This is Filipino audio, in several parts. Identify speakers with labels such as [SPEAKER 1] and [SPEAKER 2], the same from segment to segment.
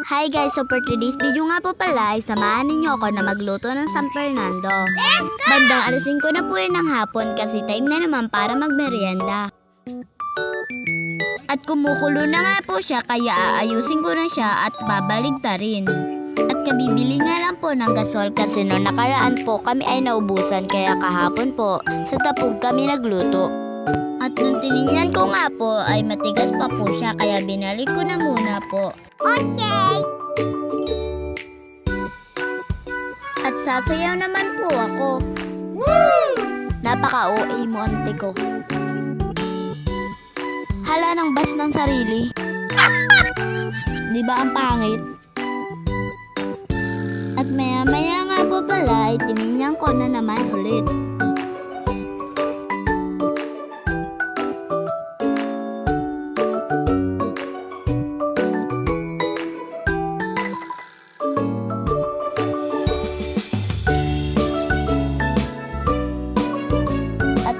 [SPEAKER 1] Hi guys, so for today's video nga po pala ay samahan ninyo ako na magluto ng San Fernando. Let's go! Bandang alas 5 na po yun ng hapon kasi time na naman para magmerienda. At kumukulo na nga po siya kaya aayusin ko na siya at babaligtarin. At kabibili nga lang po ng gasol kasi noong nakaraan po kami ay naubusan kaya kahapon po sa Tapug kami nagluto. At nung tinignan ko nga po ay matigas pa po siya kaya binalik ko na muna po. Okay! At sasayaw naman po ako. Woo! Napaka-OA mo ante ko. Hala ng bas ng sarili. Di ba ang pangit? At maya-maya nga po pala ay tinignan ko na naman ulit.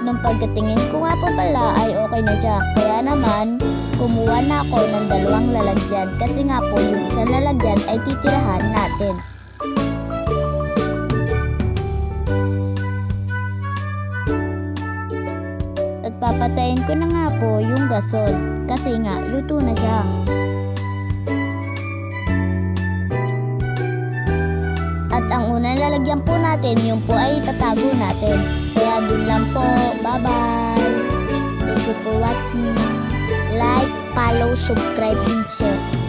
[SPEAKER 1] Nung pagkatingin ko nga po pala ay okay na siya. Kaya naman, kumuha na ako ng 2 lalagyan kasi nga po yung isang lalagyan ay titirahan natin. At papatayin ko na nga po yung gasol kasi nga luto na siya. At ang unang lalagyan po natin, yung po ay tatago natin. Kaya dun lang po. Bye-bye! Thank you for watching. Like, follow, subscribe, and share.